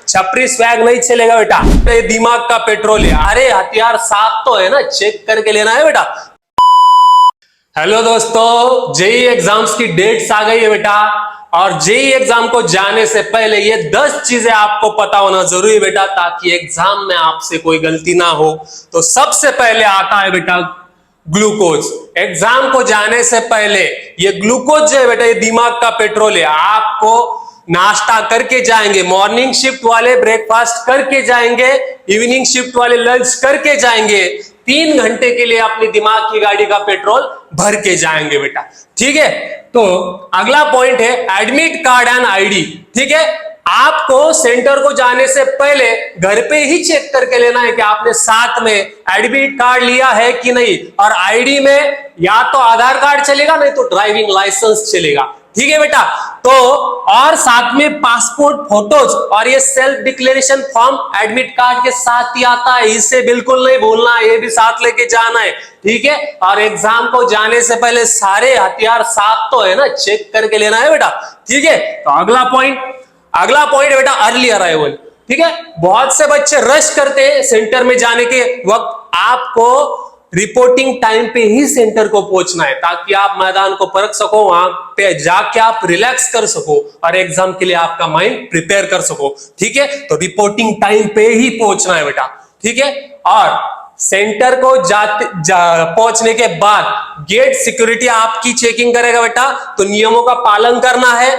छपरी स्वैग नहीं चलेगा बेटा, ये दिमाग का पेट्रोल है। अरे हथियार साफ तो है ना, चेक करके लेना है बेटा। हेलो दोस्तों, जेई एग्जाम्स की डेट्स आ गई है बेटा, और जेई एग्जाम को जाने से पहले ये 10 चीजें आपको पता होना जरूरी है बेटा, ताकि एग्जाम में आपसे कोई गलती ना हो। तो सबसे पहले आता है बेटा ग्लूकोज। एग्जाम को जाने से पहले ये ग्लूकोज जो है बेटा, ये दिमाग का पेट्रोल है। आपको नाश्ता करके जाएंगे, मॉर्निंग शिफ्ट वाले ब्रेकफास्ट करके जाएंगे, इवनिंग शिफ्ट वाले लंच करके जाएंगे, 3 घंटे के लिए अपनी दिमाग की गाड़ी का पेट्रोल भर के जाएंगे बेटा। ठीक है, तो अगला पॉइंट है एडमिट कार्ड एंड आईडी। ठीक है, आपको सेंटर को जाने से पहले घर पे ही चेक करके लेना है कि आपने साथ में एडमिट कार्ड लिया है कि नहीं, और आईडी में या तो आधार कार्ड चलेगा, नहीं तो ड्राइविंग लाइसेंस चलेगा। ठीक है बेटा, तो और साथ में पासपोर्ट फोटोज और ये self declaration form admit card के साथ ही आता है, इसे बिल्कुल नहीं भूलना, ये भी साथ लेके जाना है। ठीक है, और एग्जाम को जाने से पहले सारे हथियार साथ तो है ना, चेक करके लेना है बेटा। ठीक है, तो अगला पॉइंट है बेटा अर्ली अराइवल। ठीक है, बहुत से बच्चे रश करते हैं सेंटर में जाने के वक्त। आपको रिपोर्टिंग टाइम पे ही सेंटर को पहुंचना है, ताकि आप मैदान को परख सको, वहां पे जाके आप रिलैक्स कर सको और एग्जाम के लिए आपका माइंड प्रिपेयर कर सको। ठीक है, तो रिपोर्टिंग टाइम पे ही पहुंचना है बेटा। ठीक है, और सेंटर को पहुंचने के बाद गेट सिक्योरिटी आपकी चेकिंग करेगा बेटा, तो नियमों का पालन करना है।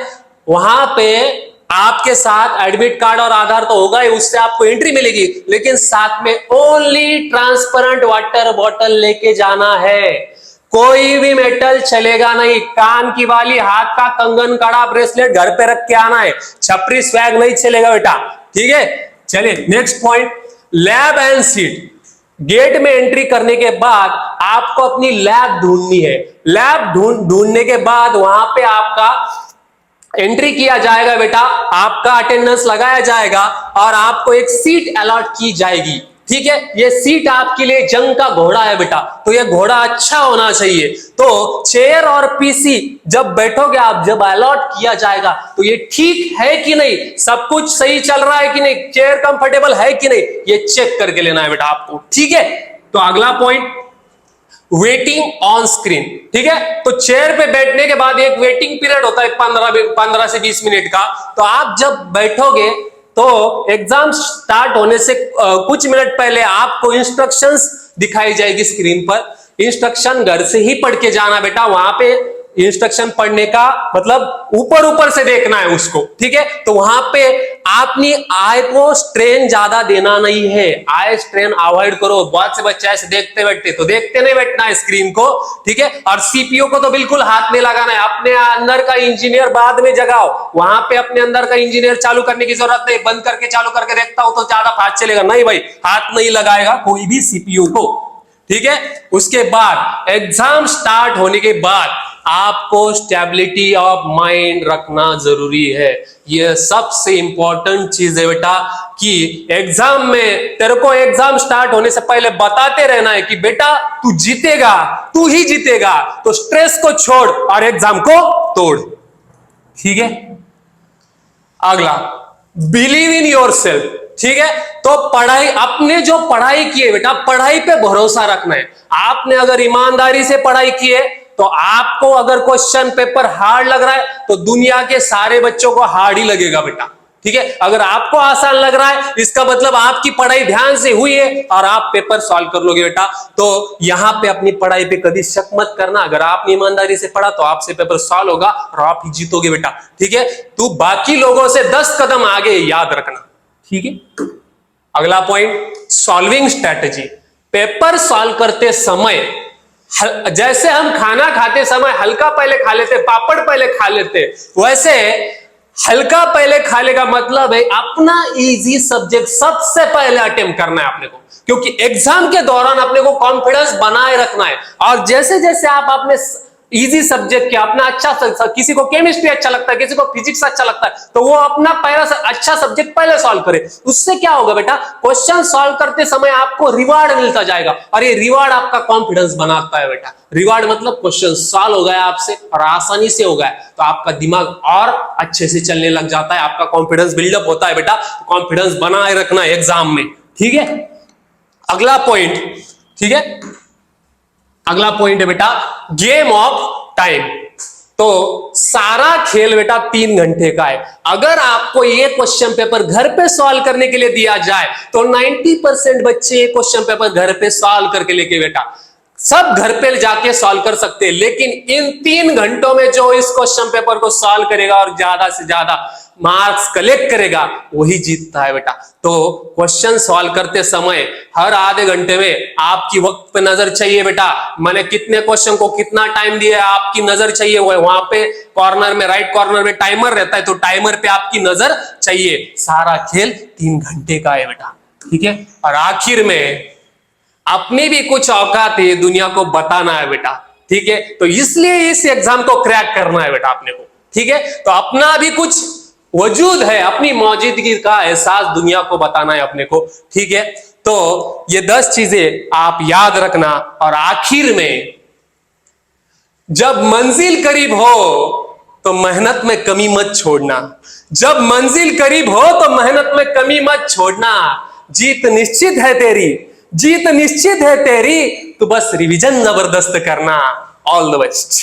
वहां पे आपके साथ एडमिट कार्ड और आधार तो होगा ही, उससे आपको एंट्री मिलेगी, लेकिन साथ में ओनली ट्रांसपेरेंट वाटर बॉटल लेके जाना है। कोई भी मेटल चलेगा नहीं, कान की बाली, हाथ का कंगन, कड़ा, ब्रेसलेट घर पे रख के आना है। छपरी स्वैग नहीं चलेगा बेटा। ठीक है, चलिए next point, lab and seat. Gate में एंट्री करने के बाद आपको अपनी लैब ढूंढनी है। लैब ढूंढने के बाद वहां पे आपका एंट्री किया जाएगा बेटा, आपका अटेंडेंस लगाया जाएगा और आपको एक सीट अलॉट की जाएगी। ठीक है, ये सीट आपके लिए जंग का घोड़ा है बेटा, तो ये घोड़ा अच्छा होना चाहिए। तो चेयर और पीसी जब बैठोगे आप, जब अलॉट किया जाएगा, तो ये ठीक है कि नहीं, सब कुछ सही चल रहा है कि नहीं, चेयर कंफर्टेबल है कि नहीं, ये चेक करके लेना है बेटा आपको। ठीक है, तो अगला पॉइंट वेटिंग ऑन स्क्रीन। ठीक है, तो चेयर पे बैठने के बाद एक वेटिंग पीरियड होता है 15 से 20 मिनट का। तो आप जब बैठोगे तो एग्जाम स्टार्ट होने से कुछ मिनट पहले आपको इंस्ट्रक्शंस दिखाई जाएगी स्क्रीन पर। इंस्ट्रक्शन घर से ही पढ़ के जाना बेटा, वहां पे इंस्ट्रक्शन पढ़ने का मतलब ऊपर से देखना है उसको। ठीक है, तो वहां पे अपनी आई को स्ट्रेन ज्यादा देना नहीं है, आई स्ट्रेन अवॉइड करो। बहुत से बच्चे ऐसे देखते बैठते, तो देखते नहीं बैठना है स्क्रीन को। ठीक है, और सीपीयू को तो बिल्कुल हाथ में लगाना है। अपने अंदर का इंजीनियर बाद में जगाओ, वहां पे अपने अंदर का इंजीनियर चालू करने की जरूरत नहीं। बंद करके चालू करके देखता हूं तो ज्यादा फास्ट चलेगा, नहीं भाई, हाथ नहीं लगाएगा कोई भी सीपीयू को। ठीक है, उसके बाद एग्जाम स्टार्ट होने के बाद आपको स्टेबिलिटी ऑफ माइंड रखना जरूरी है। यह सबसे इंपॉर्टेंट चीज है बेटा, कि एग्जाम में तेरे को एग्जाम स्टार्ट होने से पहले बताते रहना है कि बेटा तू जीतेगा, तू ही जीतेगा, तो स्ट्रेस को छोड़ और एग्जाम को तोड़। ठीक है, अगला बिलीव इन योरसेल्फ। ठीक है, तो पढ़ाई, अपने जो पढ़ाई की है बेटा, पढ़ाई पे भरोसा रखना है। आपने अगर ईमानदारी से पढ़ाई की है, तो आपको अगर क्वेश्चन पेपर हार्ड लग रहा है, तो दुनिया के सारे बच्चों को हार्ड ही लगेगा बेटा। ठीक है, अगर आपको आसान लग रहा है, इसका मतलब आपकी पढ़ाई ध्यान से हुई है और आप पेपर सॉल्व कर लोगे बेटा। तो यहां पे अपनी पढ़ाई पे कभी शक मत करना। अगर आपने ईमानदारी से पढ़ा तो आपसे पेपर सॉल्व होगा और आप ही जीतोगे बेटा। ठीक है, तू बाकी लोगों से 10 कदम आगे, याद रखना। ठीक है, अगला point solving strategy. Paper solve करते समय जैसे हम खाना खाते समय हल्का पहले खा लेते, पापड़ पहले खा लेते, वैसे हल्का पहले खाने का मतलब है अपना इजी सब्जेक्ट सबसे पहले अटेम्प्ट करना है अपने को, क्योंकि एग्जाम के दौरान अपने को कॉन्फिडेंस बनाए रखना है। और जैसे जैसे आप अपने इजी सब्जेक्ट क्या अपना अच्छा, किसी को केमिस्ट्री अच्छा लगता है, किसी को फिजिक्स अच्छा लगता है, तो वो अपना पहला अच्छा सब्जेक्ट पहले सॉल्व करे। उससे क्या होगा बेटा, क्वेश्चन सॉल्व करते समय आपको रिवार्ड मिलता जाएगा, और ये रिवार्ड आपका कॉन्फिडेंस बनाता है बेटा। रिवार्ड मतलब क्वेश्चन सॉल्व हो गया आपसे और आसानी से हो गया, तो आपका दिमाग और अच्छे से चलने लग जाता है, आपका कॉन्फिडेंस बिल्डअप होता है बेटा। कॉन्फिडेंस बनाए रखना एग्जाम में, ठीक है। अगला पॉइंट, ठीक है, अगला पॉइंट है बेटा गेम ऑफ टाइम। तो सारा खेल बेटा 3 घंटे का है। अगर आपको ये क्वेश्चन पेपर घर पे सॉल्व करने के लिए दिया जाए तो 90% बच्चे ये क्वेश्चन पेपर घर पे सॉल्व करके लेके बेटा सब घर पे जाके सॉल्व कर सकते हैं, लेकिन इन 3 घंटों में जो इस क्वेश्चन पेपर को सॉल्व करेगा और ज्यादा से ज्यादा मार्क्स कलेक्ट करेगा वही जीतता है बेटा। तो क्वेश्चन सॉल्व करते समय हर आधे घंटे में आपकी वक्त पे नजर चाहिए बेटा। मैंने कितने क्वेश्चन को कितना टाइम दिया है आपकी नजर चाहिए, वहां पे कॉर्नर में, राइट कॉर्नर में टाइमर रहता है, तो टाइमर पे आपकी नजर चाहिए। सारा खेल 3 घंटे का है बेटा, ठीक है। और आखिर में अपनी भी कुछ औकात है दुनिया को बताना है बेटा, ठीक है। तो इसलिए इस एग्जाम को क्रैक करना है बेटा अपने को, ठीक है। तो अपना भी कुछ वजूद है, अपनी मौजूदगी का एहसास दुनिया को बताना है अपने को, ठीक है। तो ये 10 चीजें आप याद रखना। और आखिर में जब मंजिल करीब हो तो मेहनत में कमी मत छोड़ना। जब मंजिल करीब हो तो मेहनत में कमी मत छोड़ना। जीत निश्चित है तेरी, जीत निश्चित है तेरी, तो बस रिवीजन जबरदस्त करना। All the best.